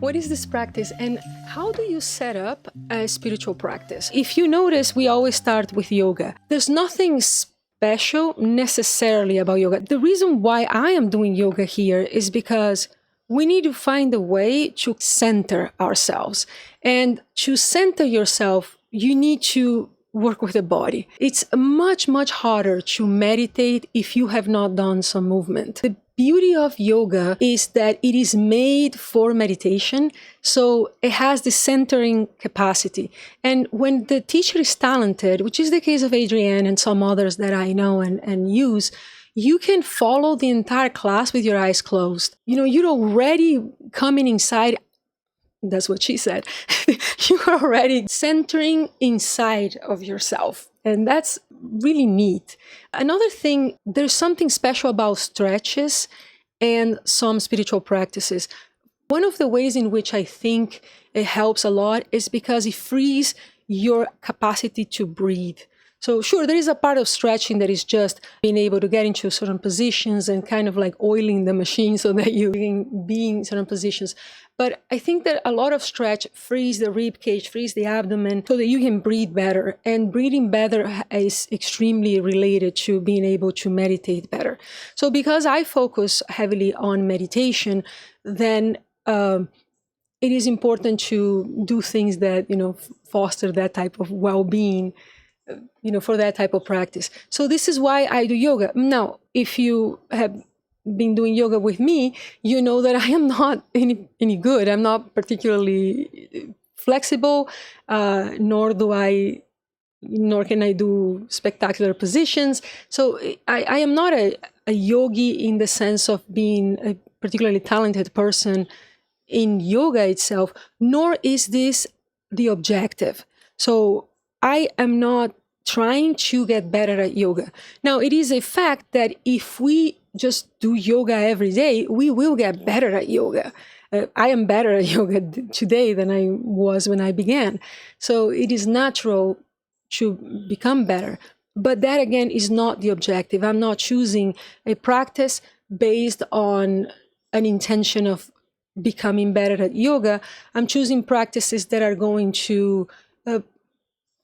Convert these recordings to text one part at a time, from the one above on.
What is this practice and how do you set up a spiritual practice? If you notice, we always start with yoga. There's nothing special necessarily about yoga. The reason why I am doing yoga here is because we need to find a way to center ourselves. And to center yourself, you need to work with the body. It's much, much harder to meditate if you have not done some movement. The beauty of yoga is that it is made for meditation, so it has the centering capacity. And when the teacher is talented, which is the case of Adrienne and some others that I know and use, you can follow the entire class with your eyes closed. You're already coming inside. That's what she said. You're already centering inside of yourself. And that's really neat. Another thing, there's something special about stretches and some spiritual practices. One of the ways in which I think it helps a lot is because it frees your capacity to breathe. So sure, there is a part of stretching that is just being able to get into certain positions and kind of like oiling the machine so that you can be in certain positions. But I think that a lot of stretch frees the rib cage, frees the abdomen so that you can breathe better. And breathing better is extremely related to being able to meditate better. So because I focus heavily on meditation, then it is important to do things that, foster that type of well-being, for that type of practice. So this is why I do yoga. Now, if you have been doing yoga with me, you know that I am not any good. I'm not particularly flexible, nor can I do spectacular positions. So I am not a yogi in the sense of being a particularly talented person in yoga itself, nor is this the objective. So I am not trying to get better at yoga. Now, it is a fact that if we just do yoga every day, we will get better at yoga. I am better at yoga today than I was when I began. So it is natural to become better. But that, again, is not the objective. I'm not choosing a practice based on an intention of becoming better at yoga. I'm choosing practices that are going to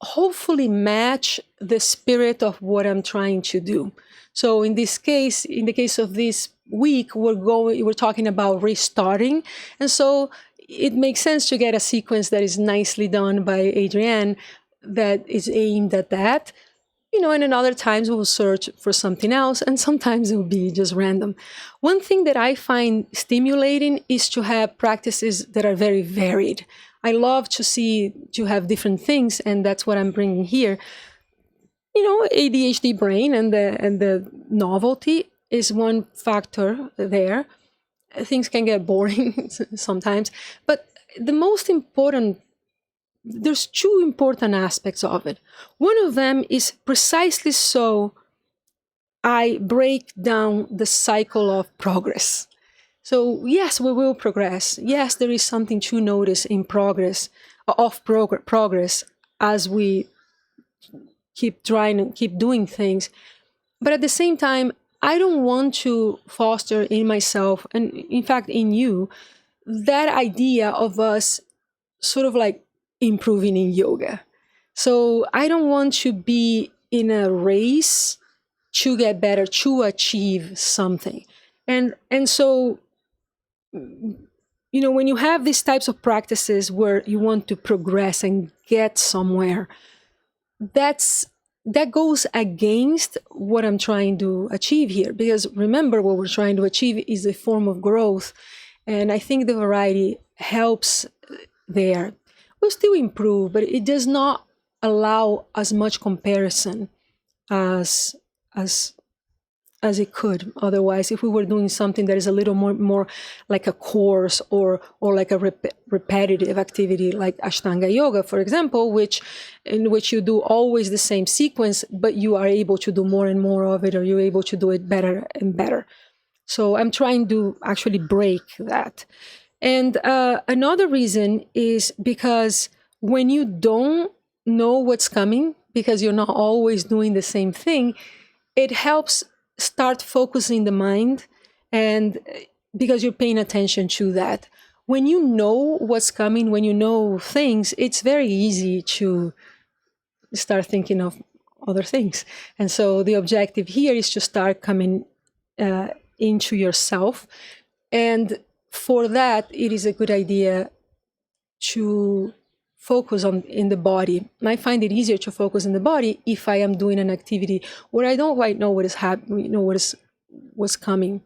hopefully match the spirit of what I'm trying to do. So in this case, in the case of this week, we're talking about restarting. And so it makes sense to get a sequence that is nicely done by Adrienne that is aimed at that. And in other times we'll search for something else, and sometimes it will be just random. One thing that I find stimulating is to have practices that are very varied. I love to have different things, and that's what I'm bringing here. ADHD brain and the novelty is one factor there. Things can get boring sometimes, but there's two important aspects of it. One of them is precisely so I break down the cycle of progress. So yes, we will progress. Yes, there is something to notice in progress as we keep trying and keep doing things. But at the same time, I don't want to foster in myself, and in fact in you, that idea of us sort of like improving in yoga. So I don't want to be in a race to get better, to achieve something. And so, when you have these types of practices where you want to progress and get somewhere, that goes against what I'm trying to achieve here. Because remember, what we're trying to achieve is a form of growth. And I think the variety helps there. We'll still improve, but it does not allow as much comparison as it could. Otherwise, if we were doing something that is a little more like a course or like a repetitive activity, like Ashtanga yoga, for example, in which you do always the same sequence, but you are able to do more and more of it, or you're able to do it better and better. So I'm trying to actually break that. And another reason is because when you don't know what's coming, because you're not always doing the same thing, it helps start focusing the mind, and because you're paying attention to that. when you know what's coming, when you know things, it's very easy to start thinking of other things. And so the objective here is to start coming into yourself. And for that, it is a good idea to focus on in the body. I find it easier to focus in the body if I am doing an activity where I don't quite know what is happening, what's coming.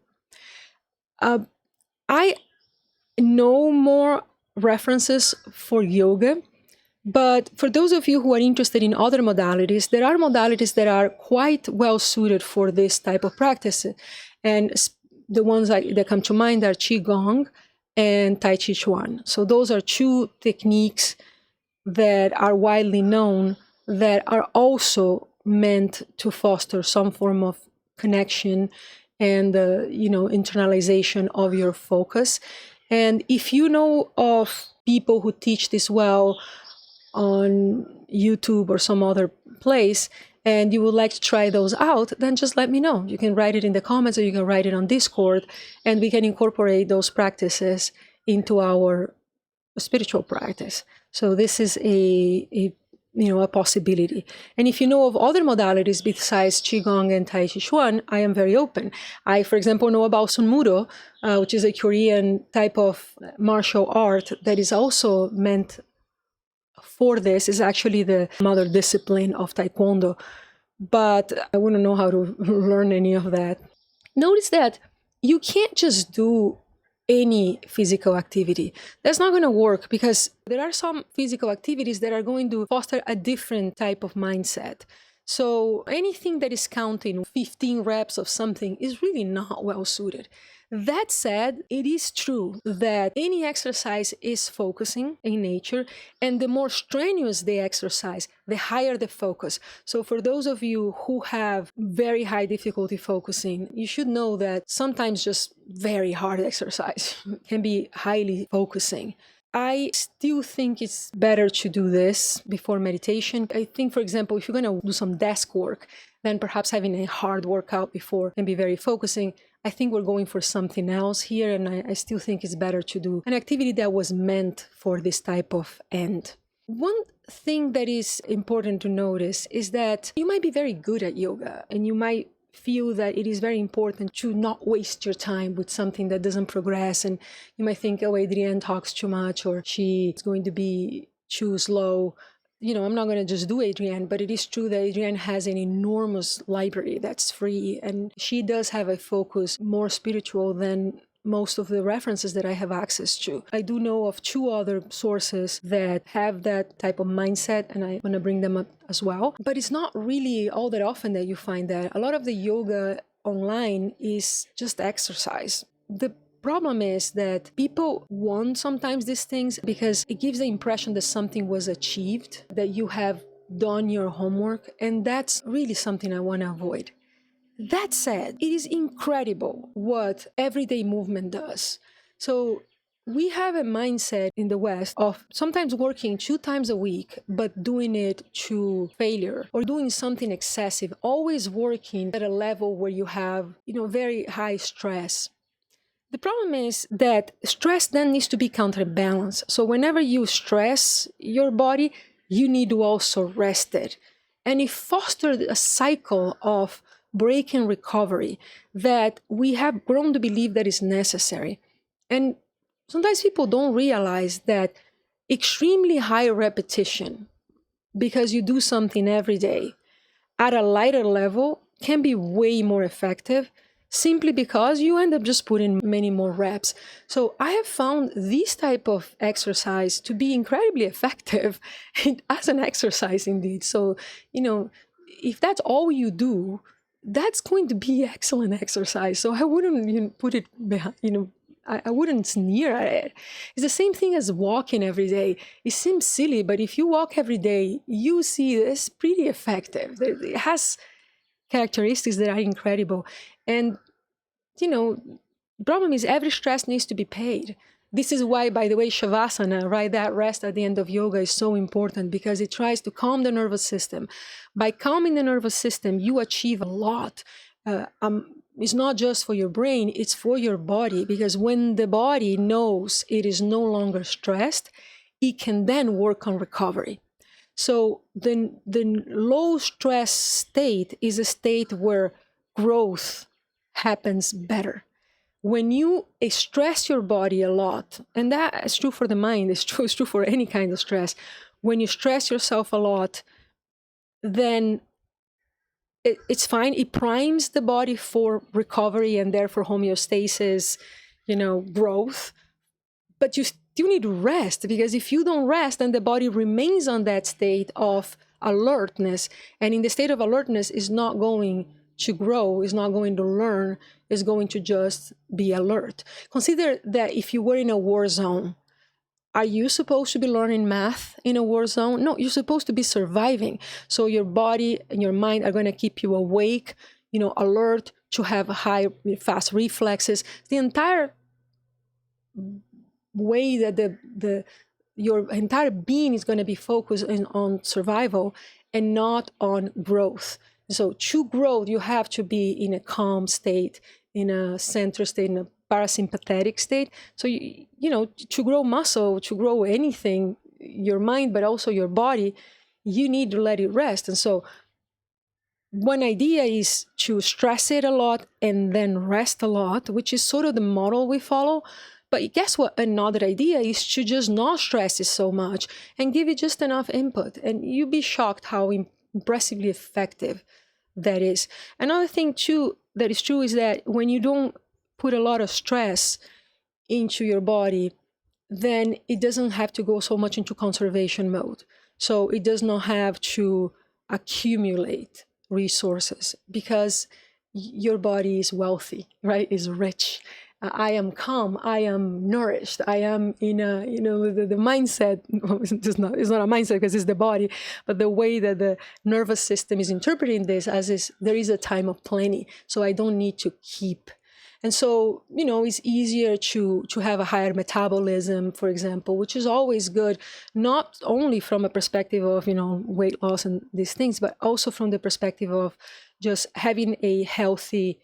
I know more references for yoga, but for those of you who are interested in other modalities, there are modalities that are quite well suited for this type of practice. And the ones that come to mind are Qigong and Tai Chi Chuan. So those are two techniques that are widely known that are also meant to foster some form of connection and internalization of your focus. And if you know of people who teach this well on YouTube or some other place, and you would like to try those out, then just let me know. You can write it in the comments, or you can write it on Discord, and we can incorporate those practices into our spiritual practice. So this is a possibility. And if you know of other modalities besides Qigong and Tai Chi Chuan, I am very open. I, for example, know about Sunmudo, which is a Korean type of martial art that is also meant for this. Is actually the mother discipline of Taekwondo, but I wouldn't know how to learn any of that. Notice that you can't just do any physical activity. That's not going to work, because there are some physical activities that are going to foster a different type of mindset. So anything that is counting 15 reps of something is really not well suited. That said, it is true that any exercise is focusing in nature, and the more strenuous the exercise, the higher the focus. So for those of you who have very high difficulty focusing, you should know that sometimes just very hard exercise can be highly focusing. I still think it's better to do this before meditation. I think, for example, if you're going to do some desk work, then perhaps having a hard workout before can be very focusing. I think we're going for something else here, and I still think it's better to do an activity that was meant for this type of end. One thing that is important to notice is that you might be very good at yoga, and you might feel that it is very important to not waste your time with something that doesn't progress. And you might think, oh, Adrienne talks too much, or she's going to be too slow. I'm not going to just do Adrienne, but it is true that Adrienne has an enormous library that's free, and she does have a focus more spiritual than most of the references that I have access to. I do know of 2 other sources that have that type of mindset, and I want to bring them up as well. But it's not really all that often that you find that. A lot of the yoga online is just exercise. The problem is that people want sometimes these things because it gives the impression that something was achieved, that you have done your homework, and that's really something I want to avoid. That said, it is incredible what everyday movement does. So we have a mindset in the West of sometimes working 2 times a week, but doing it to failure, or doing something excessive, always working at a level where you have, very high stress. The problem is that stress then needs to be counterbalanced. So whenever you stress your body, you need to also rest it. And it fostered a cycle of break and recovery that we have grown to believe that is necessary. And sometimes people don't realize that extremely high repetition, because you do something every day at a lighter level, can be way more effective, simply because you end up just putting many more reps. So I have found this type of exercise to be incredibly effective as an exercise indeed. So, if that's all you do, that's going to be excellent exercise. So I wouldn't put it behind, I wouldn't sneer at it. It's the same thing as walking every day. It seems silly, but if you walk every day, you see it's pretty effective. It has characteristics that are incredible. And, the problem is every stress needs to be paid. This is why, by the way, Shavasana, right, that rest at the end of yoga is so important, because it tries to calm the nervous system. By calming the nervous system, you achieve a lot. is not just for your brain, it's for your body, because when the body knows it is no longer stressed, it can then work on recovery. So the low stress state is a state where growth happens better. When you stress your body a lot, and that is true for the mind, it's true for any kind of stress. When you stress yourself a lot, then it's fine. It primes the body for recovery and therefore homeostasis, growth. But you still need to rest, because if you don't rest, then the body remains on that state of alertness. And in the state of alertness is not going to grow, is not going to learn, is going to just be alert. Consider that if you were in a war zone, are you supposed to be learning math in a war zone? No, you're supposed to be surviving. So your body and your mind are going to keep you awake, alert, to have fast reflexes. The entire way that your entire being is going to be focused on survival and not on growth. So to grow, you have to be in a calm state, in a center state, in a parasympathetic state. So, to grow muscle, to grow anything, your mind, but also your body, you need to let it rest. And so one idea is to stress it a lot and then rest a lot, which is sort of the model we follow. But guess what? Another idea is to just not stress it so much and give it just enough input. And you'd be shocked how impressively effective that is. Another thing, too, that is true is that when you don't put a lot of stress into your body, then it doesn't have to go so much into conservation mode. So it does not have to accumulate resources, because your body is wealthy, right? Is rich. I am calm. I am nourished. I am in a, the mindset. It's not a mindset because it's the body, but the way that the nervous system is interpreting this as is there is a time of plenty. So I don't need to keep. And so, it's easier to have a higher metabolism, for example, which is always good, not only from a perspective of, weight loss and these things, but also from the perspective of just having a healthy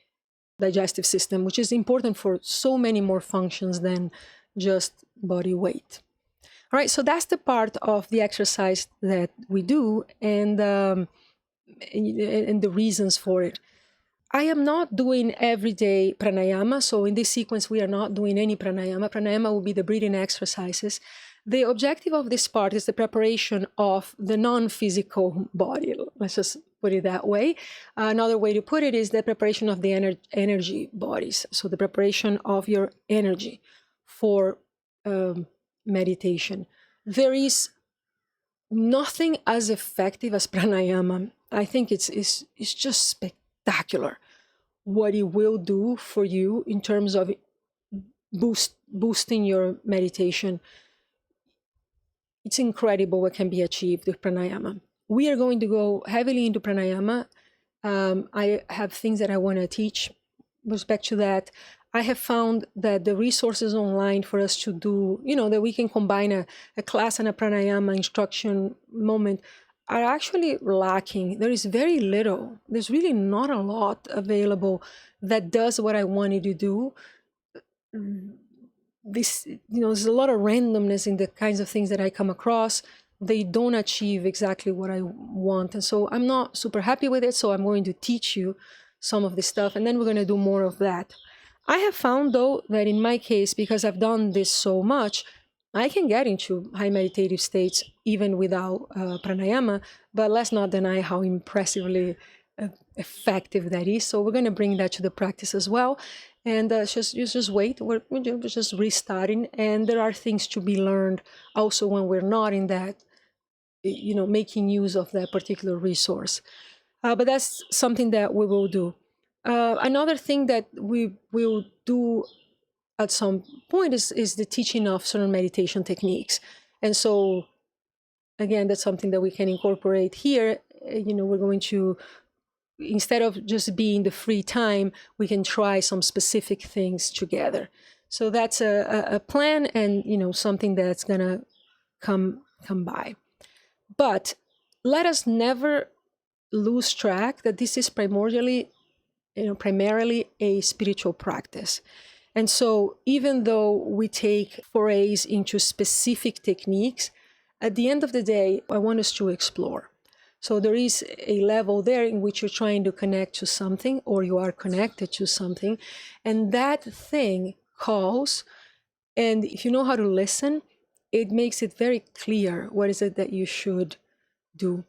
digestive system, which is important for so many more functions than just body weight. All right, so that's the part of the exercise that we do and the reasons for it. I am not doing everyday pranayama. So in this sequence, we are not doing any pranayama. Pranayama will be the breathing exercises. The objective of this part is the preparation of the non-physical body. Let's just put it that way. Another way to put it is the preparation of the energy bodies. So the preparation of your energy for meditation. There is nothing as effective as pranayama. I think it's just spectacular what it will do for you in terms of boosting your meditation. It's incredible what can be achieved with pranayama. We are going to go heavily into pranayama. I have things that I want to teach with respect to that. I have found that the resources online for us to do, that we can combine a class and a pranayama instruction moment are actually lacking. There is very little. There's really not a lot available that does what I wanted to do. There's a lot of randomness in the kinds of things that I come across. They don't achieve exactly what I want. And so I'm not super happy with it. So I'm going to teach you some of this stuff, and then we're going to do more of that. I have found, though, that in my case, because I've done this so much, I can get into high meditative states even without pranayama, but let's not deny how impressively effective that is. So we're going to bring that to the practice as well. And just wait, we're just restarting. And there are things to be learned also when we're not in that, making use of that particular resource. But that's something that we will do. Another thing that we will do at some point is the teaching of certain meditation techniques. And so, again, that's something that we can incorporate here. We're going to, instead of just being the free time, we can try some specific things together. So that's a plan and, something that's going to come by. But let us never lose track that this is primordially primarily a spiritual practice. And so even though we take forays into specific techniques, at the end of the day, I want us to explore. So there is a level there in which you're trying to connect to something, or you are connected to something, and that thing calls. And if you know how to listen, it makes it very clear what is it that you should do.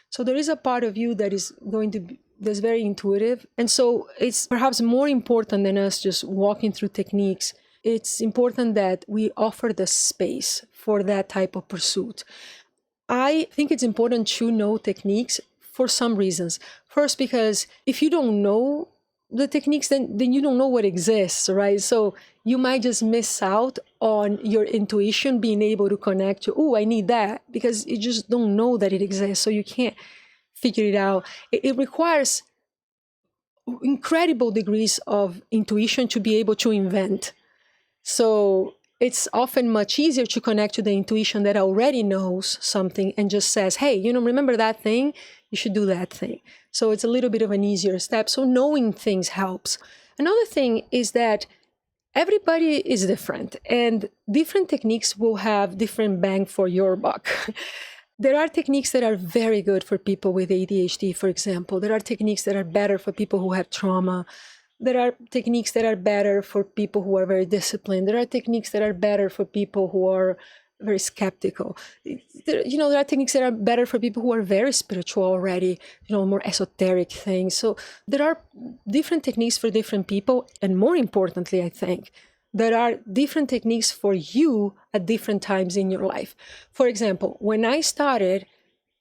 So there is a part of you that is going to be, that's very intuitive. And so it's perhaps more important than us just walking through techniques. It's important that we offer the space for that type of pursuit. I think it's important to know techniques for some reasons. First, because if you don't know the techniques, then you don't know what exists, right? So you might just miss out on your intuition being able to connect to, oh, I need that, because you just don't know that it exists. So you can't figure it out. It requires incredible degrees of intuition to be able to invent. So it's often much easier to connect to the intuition that already knows something and just says, hey, remember that thing? You should do that thing. So it's a little bit of an easier step. So knowing things helps. Another thing is that everybody is different, and different techniques will have different bang for your buck. There are techniques that are very good for people with ADHD, for example. There are techniques that are better for people who have trauma. There are techniques that are better for people who are very disciplined. There are techniques that are better for people who are very skeptical. There are techniques that are better for people who are very spiritual already, more esoteric things. So there are different techniques for different people. And more importantly, I think, there are different techniques for you at different times in your life. For example, when I started,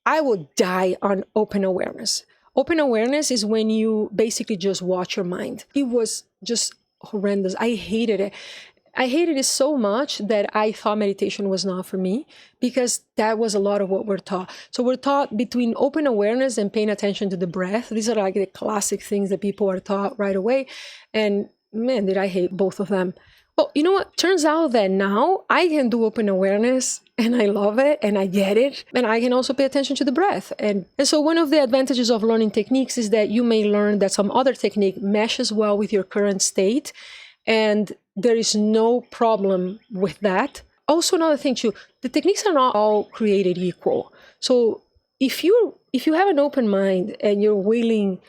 I would die on open awareness. Open awareness is when you basically just watch your mind. It was just horrendous. I hated it. I hated it so much that I thought meditation was not for me, because that was a lot of what we're taught. So we're taught between open awareness and paying attention to the breath. These are like the classic things that people are taught right away. And man, did I hate both of them. Well, you know what? Turns out that now I can do open awareness and I love it and I get it. And I can also pay attention to the breath. And so one of the advantages of learning techniques is that you may learn that some other technique meshes well with your current state. And there is no problem with that. Also, another thing too, the techniques are not all created equal. So if you have an open mind and you're willing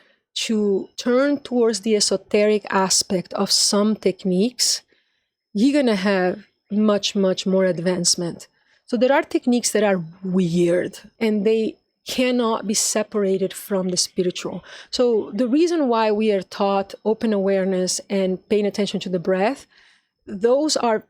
to turn towards the esoteric aspect of some techniques, you're going to have much, much more advancement. So there are techniques that are weird and they cannot be separated from the spiritual. So the reason why we are taught open awareness and paying attention to the breath, those are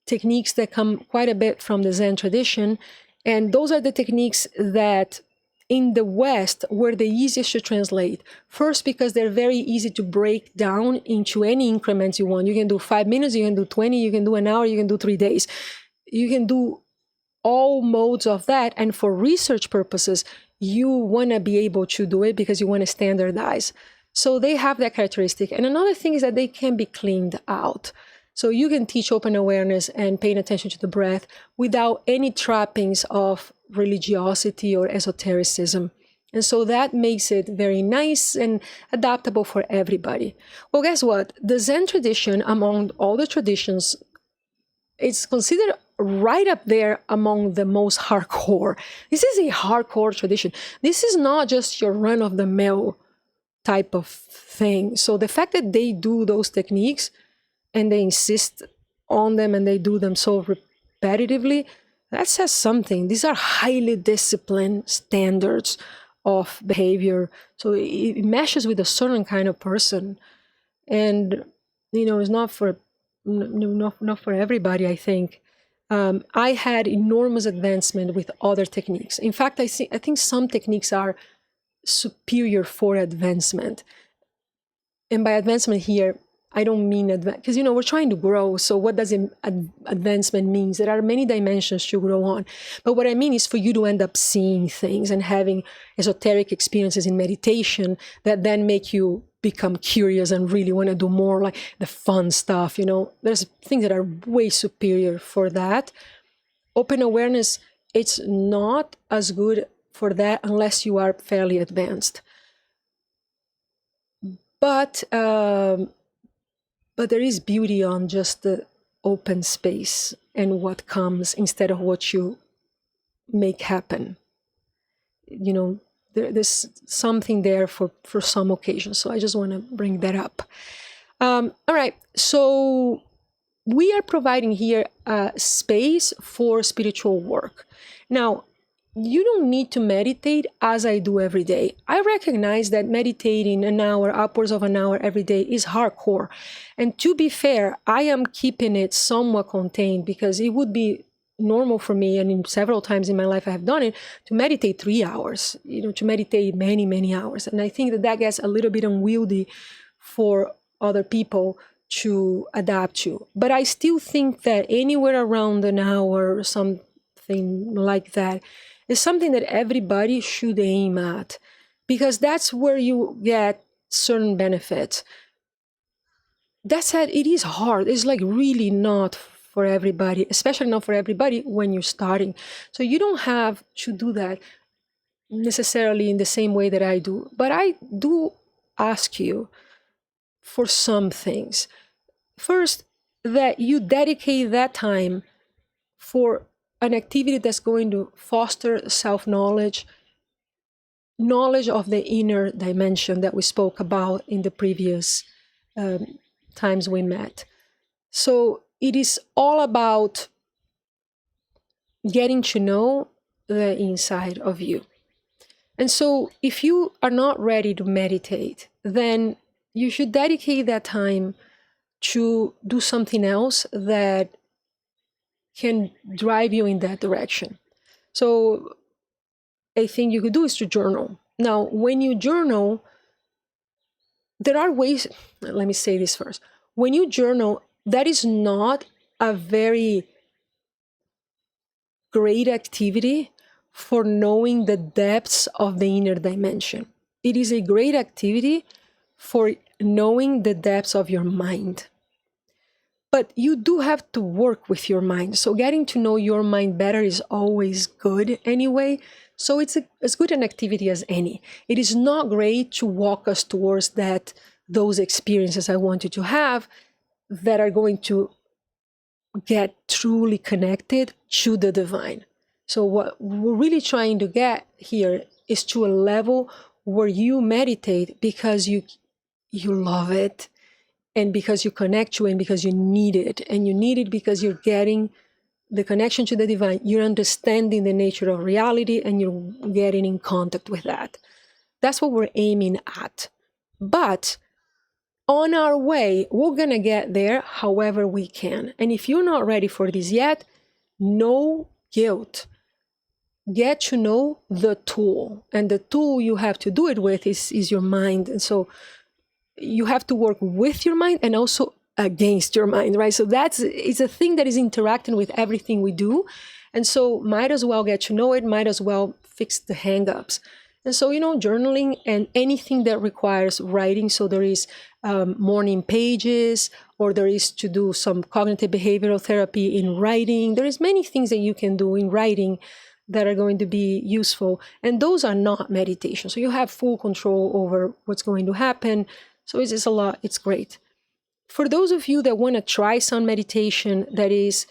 techniques that come quite a bit from the Zen tradition. And those are the techniques that in the West were the easiest to translate. First, because they're very easy to break down into any increments you want. You can do 5 minutes, you can do 20, you can do an hour, you can do 3 days. You can do all modes of that. And for research purposes, you want to be able to do it because you want to standardize. So they have that characteristic. And another thing is that they can be cleaned out. So you can teach open awareness and paying attention to the breath without any trappings of religiosity or esotericism. And so that makes it very nice and adaptable for everybody. Well, guess what? The Zen tradition, among all the traditions, it's considered right up there among the most hardcore. This is a hardcore tradition. This is not just your run-of-the-mill type of thing. So the fact that they do those techniques and they insist on them and they do them so repetitively, that says something. These are highly disciplined standards of behavior. So it meshes with a certain kind of person. And, it's not for everybody, I think. I had enormous advancement with other techniques. In fact, I think some techniques are superior for advancement. And by advancement here, I don't mean because we're trying to grow. So what does advancement mean? There are many dimensions to grow on. But what I mean is for you to end up seeing things and having esoteric experiences in meditation that then make you become curious and really want to do more, like the fun stuff. There's things that are way superior for that. Open awareness, it's not as good for that unless you are fairly advanced. But there is beauty on just the open space and what comes instead of what you make happen. There's something there for some occasions. So I just want to bring that up. All right. So we are providing here a space for spiritual work. Now, you don't need to meditate as I do every day. I recognize that meditating an hour, upwards of an hour every day is hardcore. And to be fair, I am keeping it somewhat contained because it would be normal for me, and in several times in my life I have done it, to meditate 3 hours, to meditate many, many hours. And I think that gets a little bit unwieldy for other people to adapt to. But I still think that anywhere around an hour or something like that is something that everybody should aim at, because that's where you get certain benefits. That said, it is hard. It's like really not for everybody, especially not for everybody when you're starting. So you don't have to do that necessarily in the same way that I do. But I do ask you for some things. First, that you dedicate that time for an activity that's going to foster self-knowledge, knowledge of the inner dimension that we spoke about in the previous times we met. So it is all about getting to know the inside of you. And so if you are not ready to meditate, then you should dedicate that time to do something else that can drive you in that direction. So a thing you could do is to journal. Now, when you journal, there are ways, let me say this first. When you journal, that is not a very great activity for knowing the depths of the inner dimension. It is a great activity for knowing the depths of your mind. But you do have to work with your mind. So getting to know your mind better is always good anyway. So it's as good an activity as any. It is not great to walk us towards those experiences I want you to have that are going to get truly connected to the divine. So what we're really trying to get here is to a level where you meditate because you love it, and because you connect to it, and because you need it. And you need it because you're getting the connection to the divine. You're understanding the nature of reality, and you're getting in contact with that. That's what we're aiming at. But on our way, we're going to get there however we can. And if you're not ready for this yet, no guilt. Get to know the tool. And the tool you have to do it with is your mind. And so you have to work with your mind and also against your mind, right? So it's a thing that is interacting with everything we do. And so might as well get to know it, might as well fix the hang-ups. And so, journaling and anything that requires writing. So there is morning pages, or there is to do some cognitive behavioral therapy in writing. There is many things that you can do in writing that are going to be useful. And those are not meditation. So you have full control over what's going to happen. So it's a lot. It's great. For those of you that want to try some meditation that is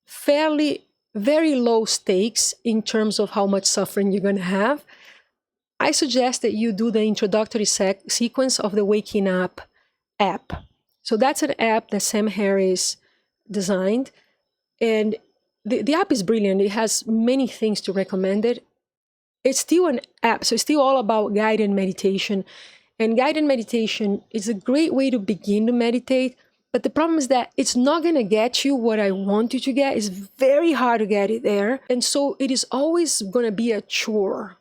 fairly, very low stakes in terms of how much suffering you're going to have, I suggest that you do the introductory sequence of the Waking Up app. So that's an app that Sam Harris designed. And the app is brilliant. It has many things to recommend it. It's still an app, so it's still all about guided meditation. And guided meditation is a great way to begin to meditate. But the problem is that it's not going to get you what I want you to get. It's very hard to get it there. And so it is always going to be a chore.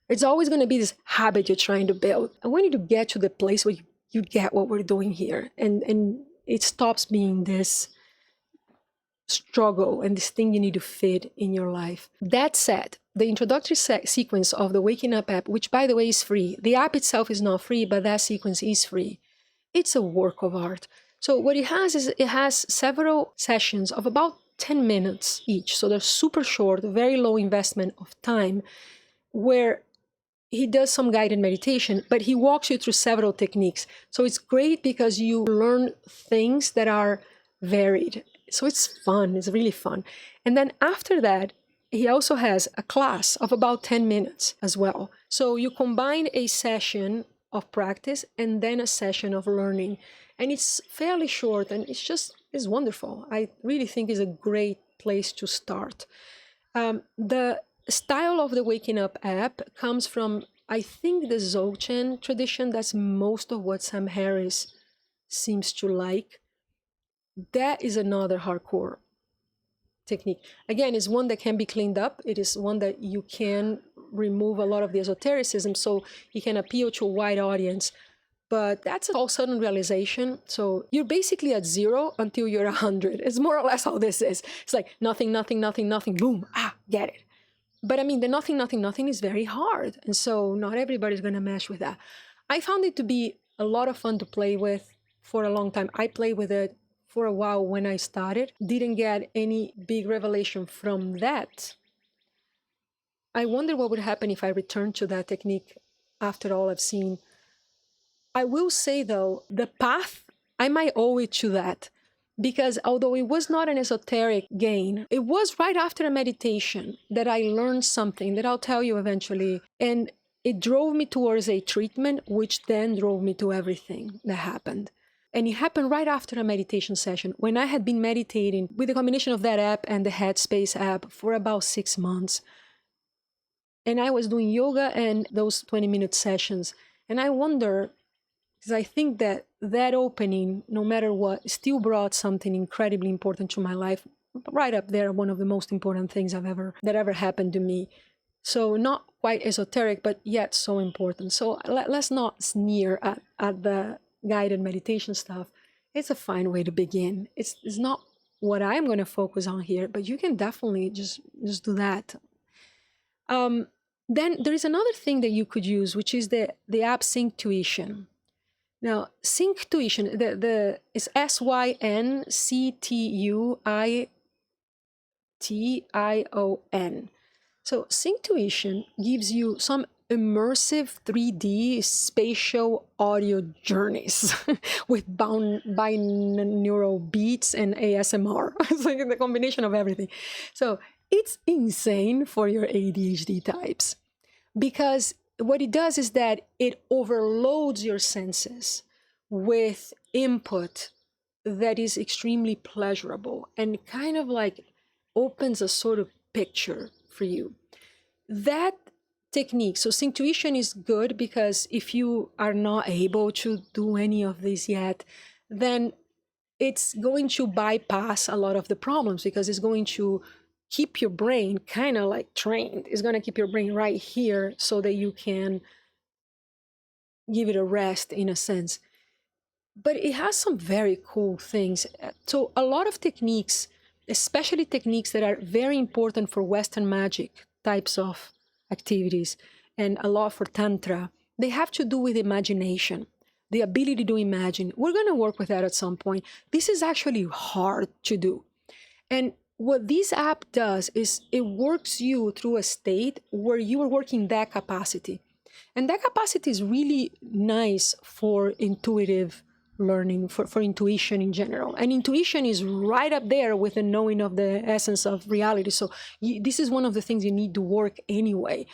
It's always going to be this habit you're trying to build. I want you to get to the place where you get what we're doing here. And it stops being this struggle and this thing you need to fit in your life. That said, the introductory sequence of the Waking Up app, which by the way is free. The app itself is not free, but that sequence is free. It's a work of art. So what it has is it has several sessions of about 10 minutes each. So they're super short, very low investment of time, where he does some guided meditation, but he walks you through several techniques. So it's great because you learn things that are varied. So it's fun, it's really fun. And then after that, he also has a class of about 10 minutes as well. So you combine a session of practice and then a session of learning. And it's fairly short and it's wonderful. I really think it's a great place to start. The style of the Waking Up app comes from, I think, the Dzogchen tradition. That's most of what Sam Harris seems to like. That is another hardcore technique. Again, it's one that can be cleaned up. It is one that you can remove a lot of the esotericism, so it can appeal to a wide audience. But that's all sudden realization. So you're basically at 0 until you're 100. It's more or less how this is. It's like nothing, nothing, nothing, nothing, boom, get it. But I mean, the nothing, nothing, nothing is very hard. And so not everybody's going to mesh with that. I found it to be a lot of fun to play with for a long time. I played with it for a while when I started. Didn't get any big revelation from that. I wonder what would happen if I returned to that technique after all I've seen. I will say, though, the path, I might owe it to that. Because although it was not an esoteric gain, it was right after a meditation that I learned something that I'll tell you eventually. And it drove me towards a treatment, which then drove me to everything that happened. And it happened right after a meditation session when I had been meditating with a combination of that app and the Headspace app for about 6 months. And I was doing yoga and those 20-minute sessions. And I wonder, because I think that opening, no matter what, still brought something incredibly important to my life. Right up there, one of the most important things that ever happened to me. So not quite esoteric, but yet so important. So let's not sneer at the guided meditation stuff. It's a fine way to begin. It's not what I'm going to focus on here, but you can definitely just do that. Then there is another thing that you could use, which is the app Synctuition. Now, Synctuition, the is Synctuition. So Synctuition gives you some immersive 3D spatial audio journeys with binaural beats and ASMR. It's like the combination of everything. So it's insane for your ADHD types because what it does is that it overloads your senses with input that is extremely pleasurable and kind of like opens a sort of picture for you. That technique, so Synctuition is good because if you are not able to do any of this yet, then it's going to bypass a lot of the problems because it's going to keep your brain kind of like trained. It's going to keep your brain right here so that you can give it a rest in a sense. But it has some very cool things. So a lot of techniques, especially techniques that are very important for Western magic types of activities and a lot for Tantra, they have to do with imagination, the ability to imagine. We're going to work with that at some point. This is actually hard to do. And what this app does is it works you through a state where you are working that capacity. And that capacity is really nice for intuitive learning, for intuition in general. And intuition is right up there with the knowing of the essence of reality. So this is one of the things you need to work anyway.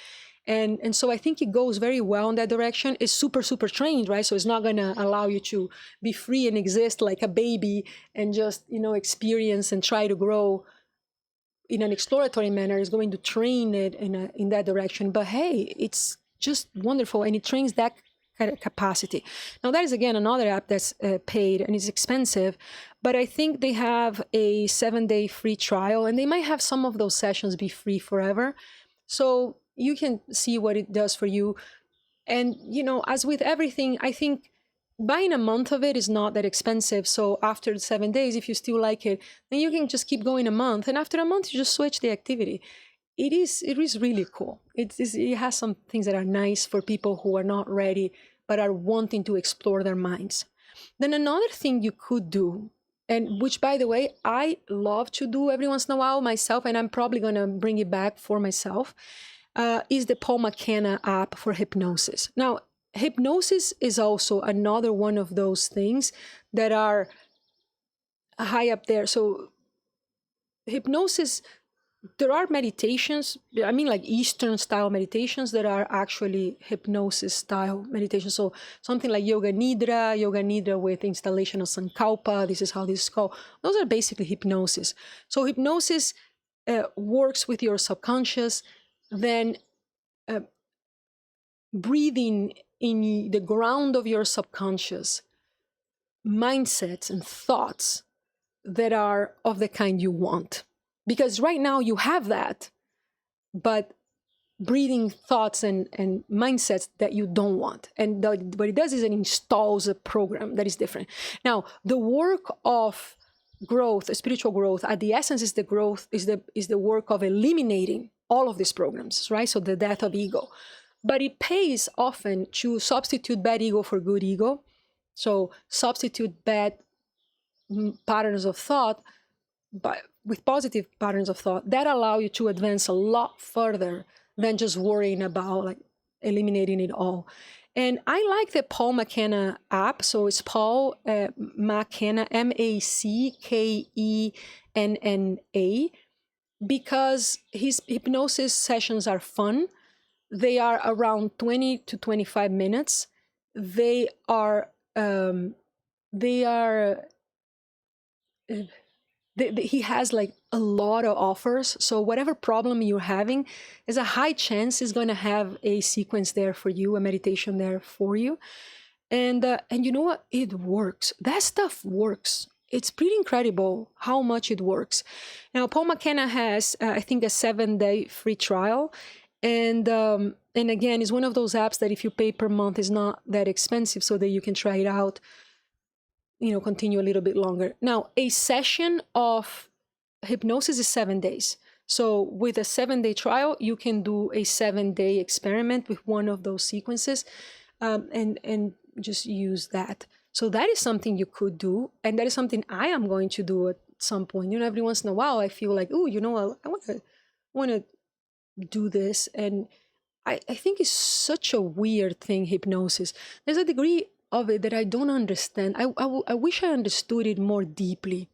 And so I think it goes very well in that direction. It's super, super trained, right? So it's not going to allow you to be free and exist like a baby and just, experience and try to grow in an exploratory manner. It's going to train it in that direction. But hey, it's just wonderful. And it trains that kind of capacity. Now, that is, again, another app that's paid and is expensive. But I think they have a 7-day free trial. And they might have some of those sessions be free forever. So you can see what it does for you. And, as with everything, I think buying a month of it is not that expensive. So after 7 days, if you still like it, then you can just keep going a month. And after a month, you just switch the activity. It is really cool. It has some things that are nice for people who are not ready, but are wanting to explore their minds. Then another thing you could do, and which, by the way, I love to do every once in a while myself, and I'm probably going to bring it back for myself. is the Paul McKenna app for hypnosis. Now, hypnosis is also another one of those things that are high up there. So hypnosis, there are meditations, I mean like Eastern style meditations that are actually hypnosis style meditations. So something like yoga nidra with installation of sankalpa, this is how this is called. Those are basically hypnosis. So hypnosis works with your subconscious, then breathing in the ground of your subconscious mindsets and thoughts that are of the kind you want. Because right now you have that, but breathing thoughts and mindsets that you don't want. And what it does is it installs a program that is different. Now, the work of growth, spiritual growth, at the essence is the work of eliminating all of these programs, right? So the death of ego. But it pays often to substitute bad ego for good ego. So substitute bad patterns of thought with positive patterns of thought that allow you to advance a lot further than just worrying about like eliminating it all. And I like the Paul McKenna app. So it's Paul McKenna, MacKenna, because his hypnosis sessions are fun. They are around 20 to 25 minutes. They are he has like a lot of offers. So whatever problem you're having, there's a high chance he's going to have a sequence there for you, a meditation there for you. And you know what? It works. That stuff works. It's pretty incredible how much it works. Now, Paul McKenna has, I think, a 7-day free trial. And again, it's one of those apps that if you pay per month, is not that expensive, so that you can try it out, continue a little bit longer. Now, a session of hypnosis is 7 days. So with a 7-day trial, you can do a 7-day experiment with one of those sequences and just use that. So that is something you could do. And that is something I am going to do at some point. Every once in a while, I feel like, oh, I want to do this. And I think it's such a weird thing, hypnosis. There's a degree of it that I don't understand. I wish I understood it more deeply,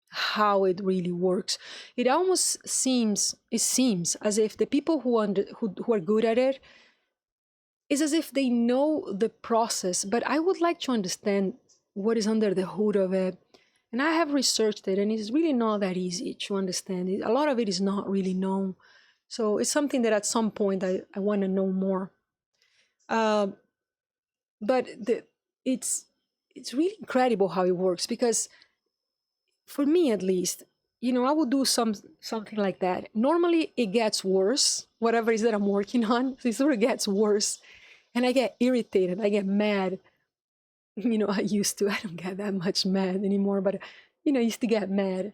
how it really works. It almost seems as if the people who are good at it, is as if they know the process, but I would like to understand what is under the hood of it. And I have researched it, and it's really not that easy to understand it. A lot of it is not really known. So it's something that at some point I want to know more. But it's really incredible how it works, because for me at least, I would do something like that. Normally it gets worse, whatever it is that I'm working on. So it sort of gets worse. And I get irritated, I get mad. I used to, I don't get that much mad anymore, but I used to get mad.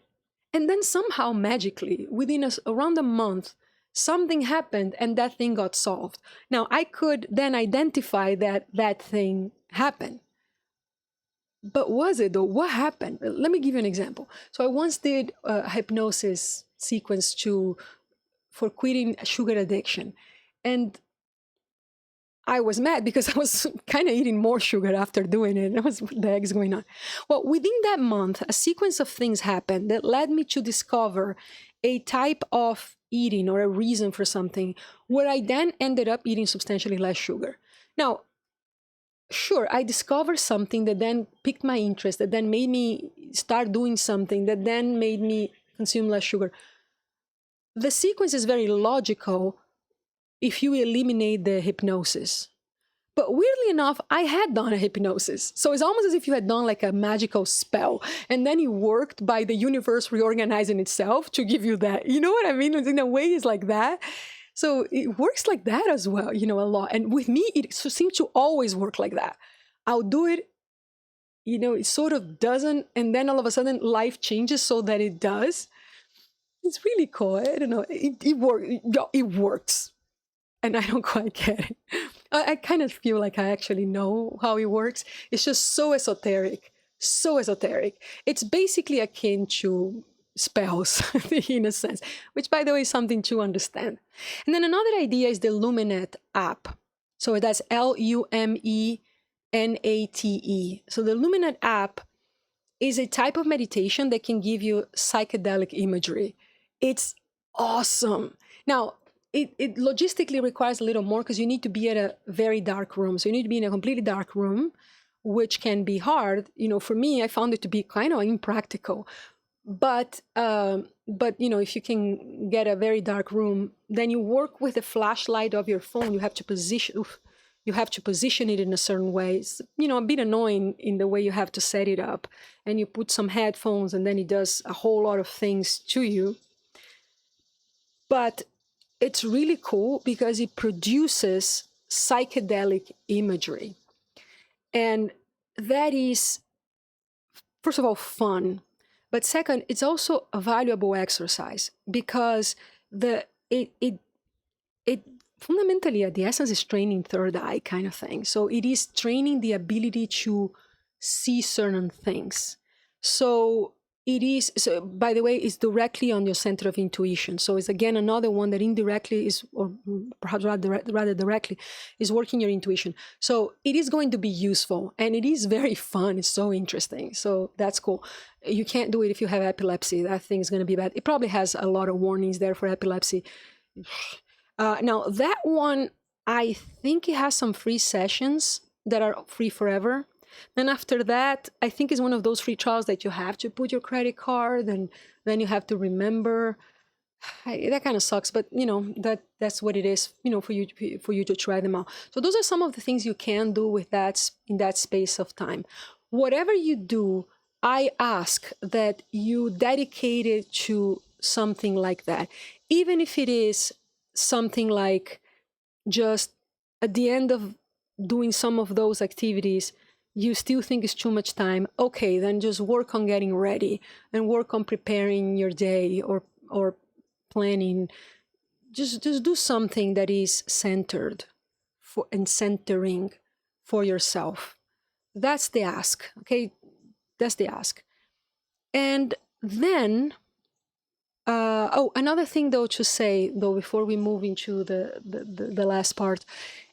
And then somehow magically, within around a month, something happened and that thing got solved. Now, I could then identify that thing happened. But was it though? What happened? Let me give you an example. So I once did a hypnosis sequence for quitting sugar addiction. And I was mad because I was kind of eating more sugar after doing it. What the heck is going on? Well, within that month, a sequence of things happened that led me to discover a type of eating or a reason for something where I then ended up eating substantially less sugar. Now, sure, I discovered something that then piqued my interest, that then made me start doing something, that then made me consume less sugar. The sequence is very logical if you eliminate the hypnosis. But weirdly enough, I had done a hypnosis. So it's almost as if you had done like a magical spell. And then it worked by the universe reorganizing itself to give you that. You know what I mean? In a way, it's like that. So it works like that as well, a lot. And with me, it seems to always work like that. I'll do it, it sort of doesn't. And then all of a sudden, life changes so that it does. It's really cool. I don't know. It works. And I don't quite get it. I kind of feel like I actually know how it works. It's just so esoteric. It's basically akin to spells in a sense, which by the way is something to understand. And then another idea is the Luminate app. So that's Lumenate. So the Luminate app is a type of meditation that can give you psychedelic imagery. It's awesome. Now, it logistically requires a little more because you need to be at a very dark room. So you need to be in a completely dark room, which can be hard. For me, I found it to be kind of impractical. But if you can get a very dark room, then you work with the flashlight of your phone. You have to position it in a certain way. It's, a bit annoying in the way you have to set it up. And you put some headphones and then it does a whole lot of things to you. But it's really cool because it produces psychedelic imagery. And that is, first of all, fun. But second, it's also a valuable exercise because it fundamentally at the essence is training third eye kind of thing. So it is training the ability to see certain things. So by the way, it's directly on your center of intuition. So it's again another one that indirectly is, or perhaps rather directly, is working your intuition. So it is going to be useful and it is very fun. It's so interesting. So that's cool. You can't do it if you have epilepsy. That thing is going to be bad. It probably has a lot of warnings there for epilepsy. Now that one, I think it has some free sessions that are free forever. Then after that, I think it's one of those free trials that you have to put your credit card and then you have to remember. That kind of sucks, but that's what it is, for you to try them out. So those are some of the things you can do with that in that space of time. Whatever you do, I ask that you dedicate it to something like that, even if it is something like just at the end of doing some of those activities, you still think it's too much time. Okay, then just work on getting ready and work on preparing your day or planning. Just do something that is centered and centering for yourself. That's the ask. Okay, that's the ask. And then, another thing though to say though before we move into the last part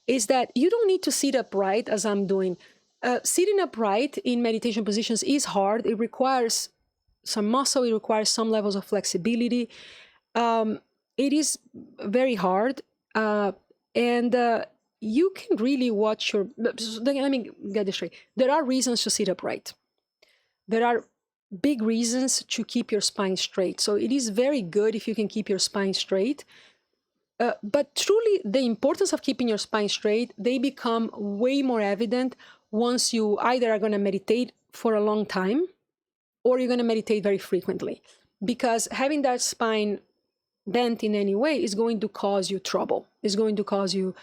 is that you don't need to sit upright as I'm doing. Sitting upright in meditation positions is hard. It requires some muscle. It requires some levels of flexibility. It is very hard. And you can really watch your... Let me get this straight. There are reasons to sit upright. There are big reasons to keep your spine straight. So it is very good if you can keep your spine straight. But truly, the importance of keeping your spine straight, they become way more evident once you either are going to meditate for a long time or you're going to meditate very frequently. Because having that spine bent in any way is going to cause you trouble. It's going to cause you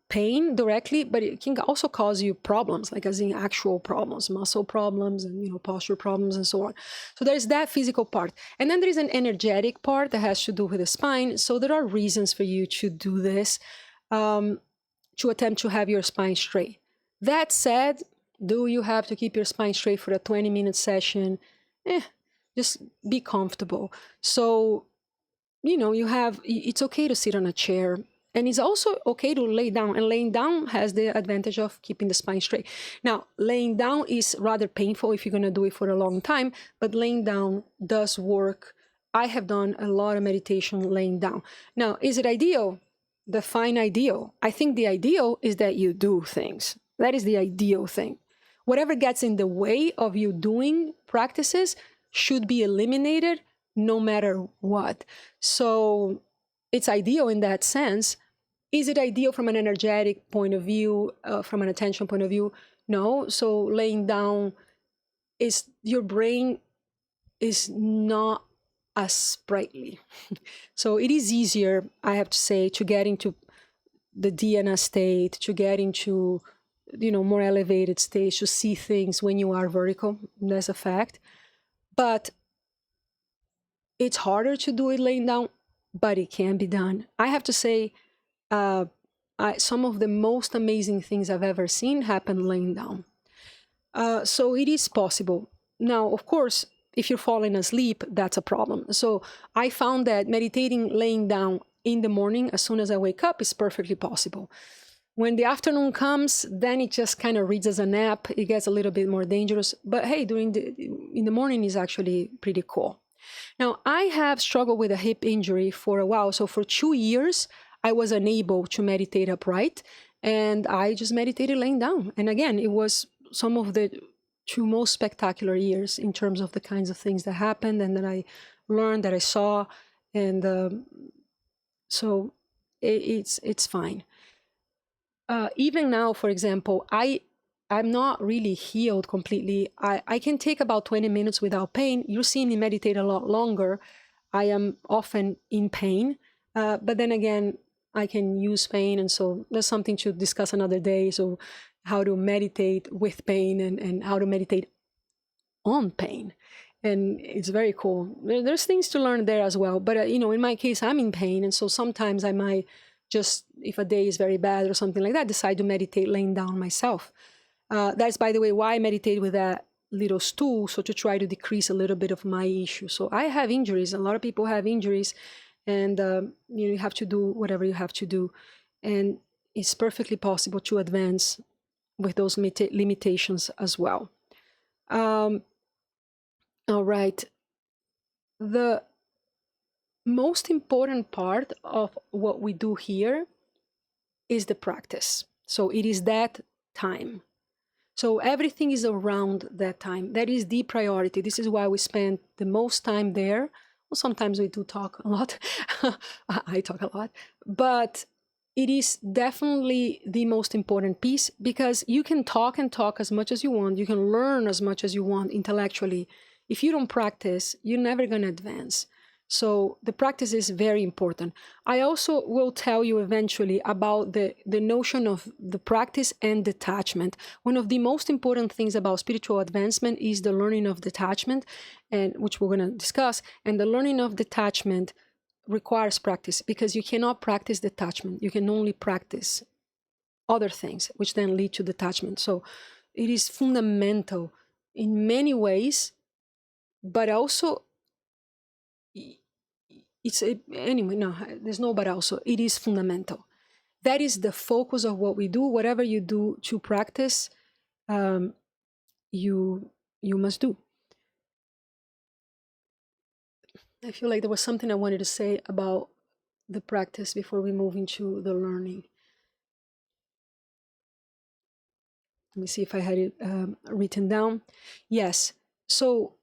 pain directly, but it can also cause you problems, like as in actual problems, muscle problems and posture problems and so on. So there's that physical part. And then there is an energetic part that has to do with the spine. So there are reasons for you to do this, to attempt to have your spine straight. That said, do you have to keep your spine straight for a 20-minute session? Just be comfortable. So, it's okay to sit on a chair. And it's also okay to lay down. And laying down has the advantage of keeping the spine straight. Now, laying down is rather painful if you're going to do it for a long time. But laying down does work. I have done a lot of meditation laying down. Now, is it ideal? Define ideal. I think the ideal is that you do things. That is the ideal thing. Whatever gets in the way of you doing practices should be eliminated no matter what. So it's ideal in that sense. Is it ideal from an energetic point of view, from an attention point of view? No. So laying down is, your brain is not as sprightly. So it is easier, I have to say, to get into the dhyana state, to get into more elevated states, to see things when you are vertical. That's a fact. But it's harder to do it laying down, but it can be done. I have to say, some of the most amazing things I've ever seen happen laying down. So it is possible. Now, of course, if you're falling asleep, that's a problem. So I found that meditating laying down in the morning as soon as I wake up is perfectly possible. When the afternoon comes, then it just kind of reads as a nap. It gets a little bit more dangerous. But hey, in the morning is actually pretty cool. Now, I have struggled with a hip injury for a while. So for 2 years, I was unable to meditate upright. And I just meditated laying down. And again, it was some of the 2 most spectacular years in terms of the kinds of things that happened and that I learned, that I saw. And so it's fine. Even now, for example, I'm not really healed completely. I can take about 20 minutes without pain. You're seeing me meditate a lot longer. I am often in pain, but then again, I can use pain. And so that's something to discuss another day. So how to meditate with pain and how to meditate on pain. And it's very cool. There's things to learn there as well. But, in my case, I'm in pain. And so sometimes I might just, if a day is very bad or something like that, decide to meditate laying down myself. That's, by the way, why I meditate with that little stool, so to try to decrease a little bit of my issue. So I have injuries. A lot of people have injuries, and you have to do whatever you have to do. And it's perfectly possible to advance with those limitations as well. All right. The most important part of what we do here is the practice. So it is that time. So everything is around that time. That is the priority. This is why we spend the most time there. Well, sometimes we do talk a lot. I talk a lot. But it is definitely the most important piece, because you can talk and talk as much as you want. You can learn as much as you want intellectually. If you don't practice, you're never going to advance. So the practice is very important. I also will tell you eventually about the notion of the practice and detachment. One of the most important things about spiritual advancement is the learning of detachment, and which we're going to discuss. And the learning of detachment requires practice, because you cannot practice detachment. You can only practice other things, which then lead to detachment. So it is fundamental in many ways, but also anyway, no, there's no but also. It is fundamental. That is the focus of what we do. Whatever you do to practice, you must do. I feel like there was something I wanted to say about the practice before we move into the learning. Let me see if I had it written down. Yes. So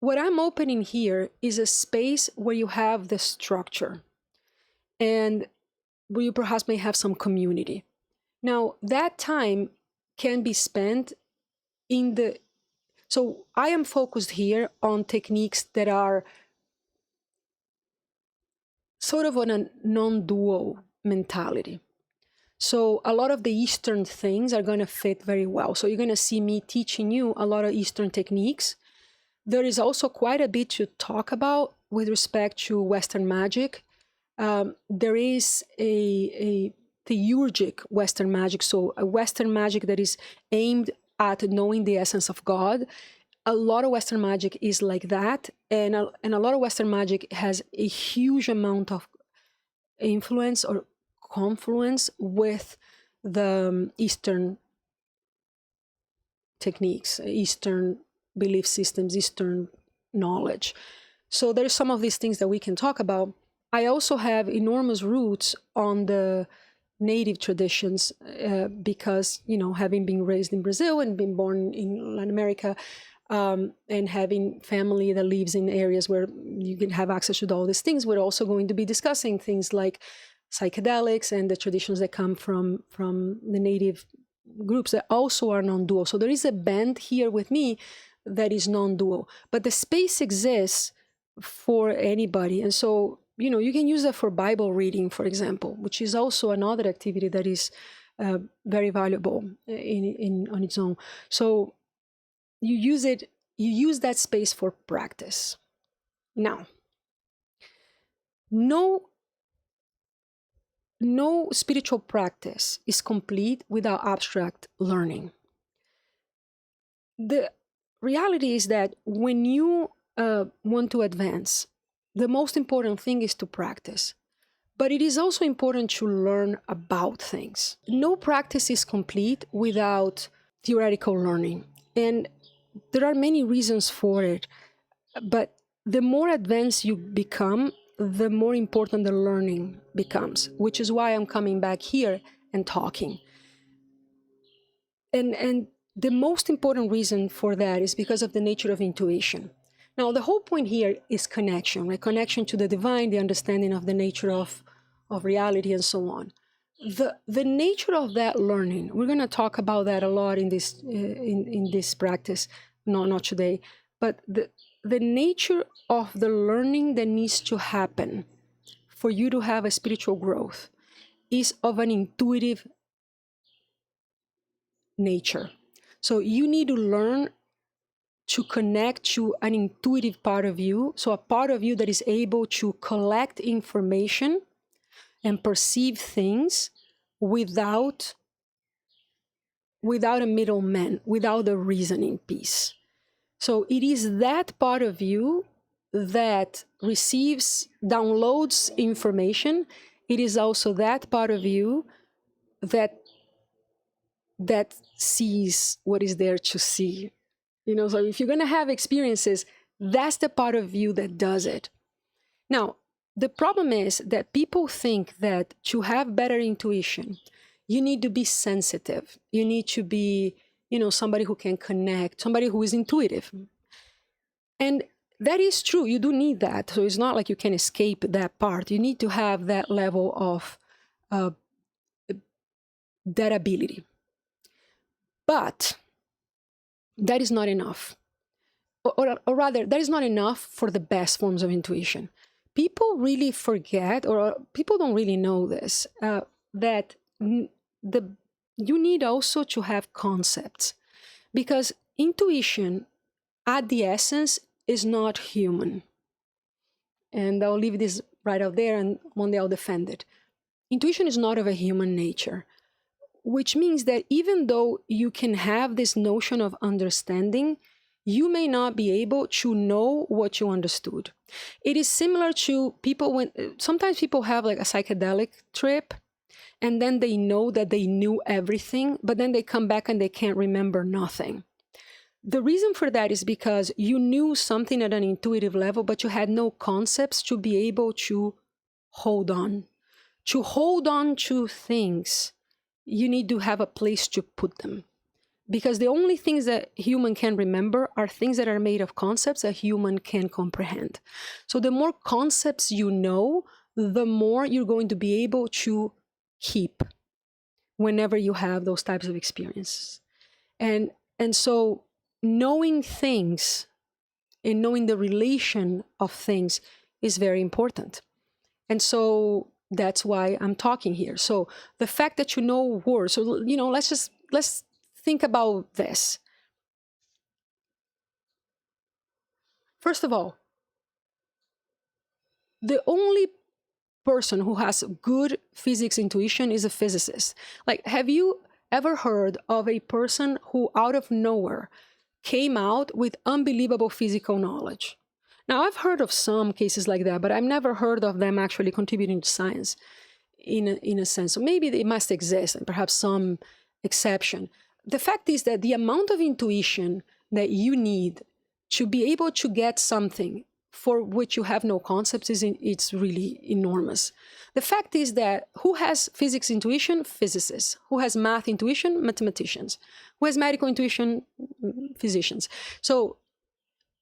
what I'm opening here is a space where you have the structure and where you perhaps may have some community. Now, that time can be spent in the... So I am focused here on techniques that are sort of on a non-dual mentality. So a lot of the Eastern things are going to fit very well. So you're going to see me teaching you a lot of Eastern techniques. There is also quite a bit to talk about with respect to Western magic. There is a theurgic Western magic, so a Western magic that is aimed at knowing the essence of God. A lot of Western magic is like that, and a lot of Western magic has a huge amount of influence or confluence with the Eastern techniques, Eastern belief systems, Eastern knowledge. So there's some of these things that we can talk about. I also have enormous roots on the native traditions because, having been raised in Brazil and been born in Latin America, and having family that lives in areas where you can have access to all these things, we're also going to be discussing things like psychedelics and the traditions that come from the native groups that also are non-dual. So there is a band here with me that is non-dual, but the space exists for anybody. And so, you can use that for Bible reading, for example, which is also another activity that is very valuable on its own. So you use that space for practice. Now, no spiritual practice is complete without abstract learning. The reality is that when you want to advance, the most important thing is to practice. But it is also important to learn about things. No practice is complete without theoretical learning. And there are many reasons for it. But the more advanced you become, the more important the learning becomes, which is why I'm coming back here and talking. And the most important reason for that is because of the nature of intuition. Now, the whole point here is connection, right? Connection to the divine, the understanding of the nature of reality, and so on. The nature of that learning, we're going to talk about that a lot in this practice. No, not today. But the nature of the learning that needs to happen for you to have a spiritual growth is of an intuitive nature. So you need to learn to connect to an intuitive part of you, so a part of you that is able to collect information and perceive things without a middleman, without the reasoning piece. So it is that part of you that downloads information. It is also that part of you that sees what is there to see. So if you're going to have experiences, that's the part of you that does it. Now, the problem is that people think that to have better intuition, you need to be sensitive. You need to be, somebody who can connect, somebody who is intuitive. And that is true. You do need that. So it's not like you can escape that part. You need to have that level of that ability. But that is not enough. Or rather, that is not enough for the best forms of intuition. People really forget, or people don't really know this, that you need also to have concepts. Because intuition, at the essence, is not human. And I'll leave this right out there, and one day I'll defend it. Intuition is not of a human nature, which means that even though you can have this notion of understanding, you may not be able to know what you understood. It is similar to people sometimes people have like a psychedelic trip, and then they know that they knew everything, but then they come back and they can't remember nothing. The reason for that is because you knew something at an intuitive level, but you had no concepts to be able to hold on. To hold on to things, you need to have a place to put them. Because the only things that human can remember are things that are made of concepts that human can comprehend. So the more concepts you know, the more you're going to be able to keep whenever you have those types of experiences. And so knowing things and knowing the relation of things is very important. And so that's why I'm talking here. So the fact that you know words, so let's think about this. First of all, the only person who has good physics intuition is a physicist. Like, have you ever heard of a person who out of nowhere came out with unbelievable physical knowledge? Now, I've heard of some cases like that, but I've never heard of them actually contributing to science in a sense. So maybe they must exist, and perhaps some exception. The fact is that the amount of intuition that you need to be able to get something for which you have no concepts it's really enormous. The fact is that who has physics intuition? Physicists. Who has math intuition? Mathematicians. Who has medical intuition? Physicians. So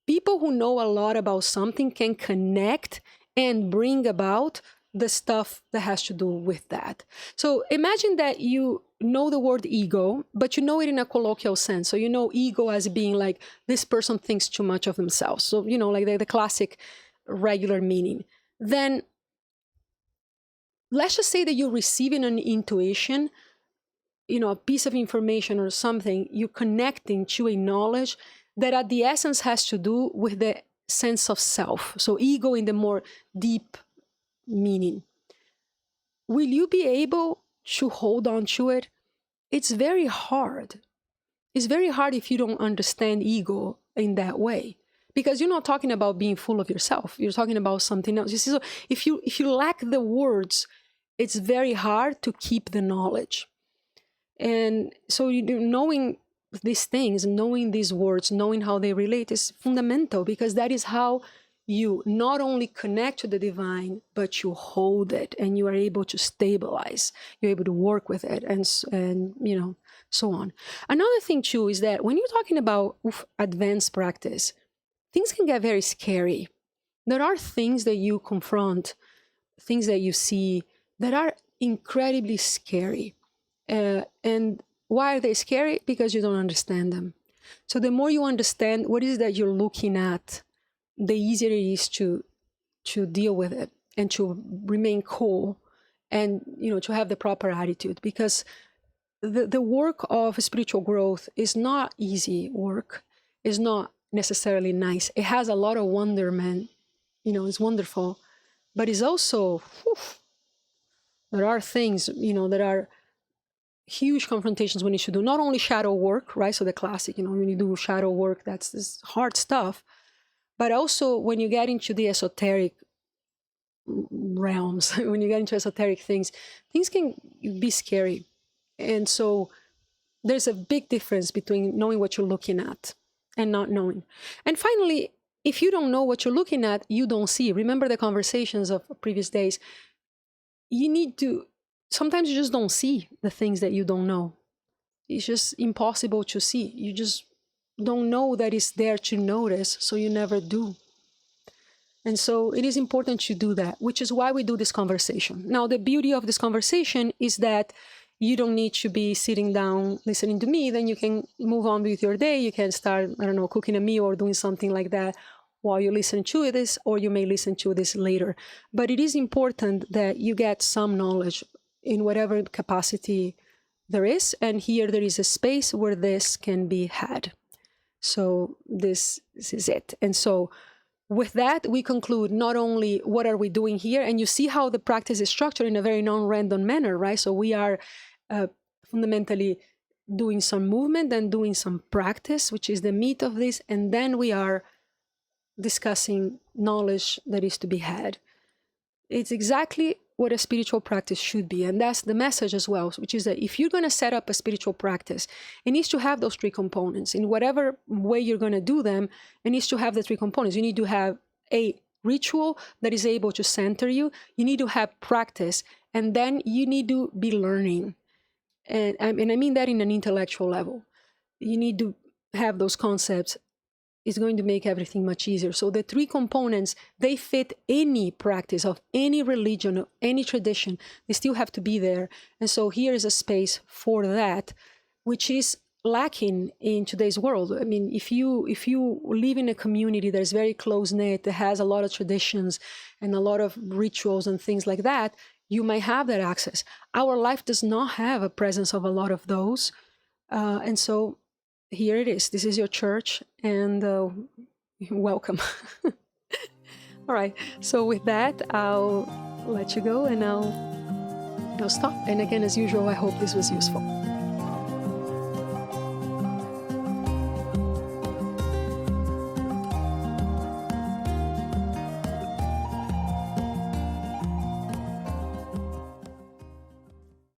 people who know a lot about something can connect and bring about the stuff that has to do with that. So imagine that you know the word ego, but you know it in a colloquial sense. So you know ego as being like, this person thinks too much of themselves. So, like the classic regular meaning. Then let's just say that you're receiving an intuition, a piece of information or something, you're connecting to a knowledge that at the essence has to do with the sense of self. So ego in the more deep meaning. Will you be able to hold on to it? It's very hard. It's very hard if you don't understand ego in that way. because you're not talking about being full of yourself. You're talking about something else. You see, so if you lack the words, it's very hard to keep the knowledge. And so knowing these things, knowing these words, knowing how they relate is fundamental, because that is how you not only connect to the divine, but you hold it and you are able to stabilize. You're able to work with it, and so on. Another thing too is that when you're talking about advanced practice, things can get very scary. There are things that you confront, things that you see that are incredibly scary. And why are they scary? Because you don't understand them. So the more you understand what is that you're looking at, the easier it is to deal with it and to remain cool, and to have the proper attitude. Because the work of spiritual growth is not easy work. It's not necessarily nice. It has a lot of wonderment. It's wonderful, but it's also there are things that are huge confrontations we need to do. Not only shadow work, right? So the classic, when you do shadow work, that's this hard stuff. But also when you get into the esoteric realms, when you get into esoteric things can be scary. And so there's a big difference between knowing what you're looking at and not knowing. And finally, if you don't know what you're looking at, you don't see. Remember the conversations of previous days. Sometimes you just don't see the things that you don't know. It's just impossible to see. You just don't know that it's there to notice, so you never do. And so it is important to do that, which is why we do this conversation. Now, the beauty of this conversation is that you don't need to be sitting down listening to me. Then you can move on with your day. You can start, cooking a meal or doing something like that while you listen to this, or you may listen to this later. But it is important that you get some knowledge in whatever capacity there is. And here there is a space where this can be had. So this is it. And so with that, we conclude not only what are we doing here, and you see how the practice is structured in a very non-random manner, right? So we are fundamentally doing some movement and doing some practice, which is the meat of this, and then we are discussing knowledge that is to be had. It's exactly what a spiritual practice should be, and that's the message as well, which is that if you're going to set up a spiritual practice, it needs to have those three components. In whatever way you're going to do them, it needs to have the three components. You need to have a ritual that is able to center you. You need to have practice, and then you need to be learning. And I mean that in an intellectual level. You need to have those concepts. It's going to make everything much easier. So the three components, they fit any practice of any religion, of any tradition. They still have to be there. And so here is a space for that, which is lacking in today's world. I mean, if you live in a community that is very close-knit, that has a lot of traditions and a lot of rituals and things like that, you might have that access. Our life does not have a presence of a lot of those. And so here it is. This is your church, and welcome. All right. So with that, I'll let you go, and I'll stop. And again, as usual, I hope this was useful.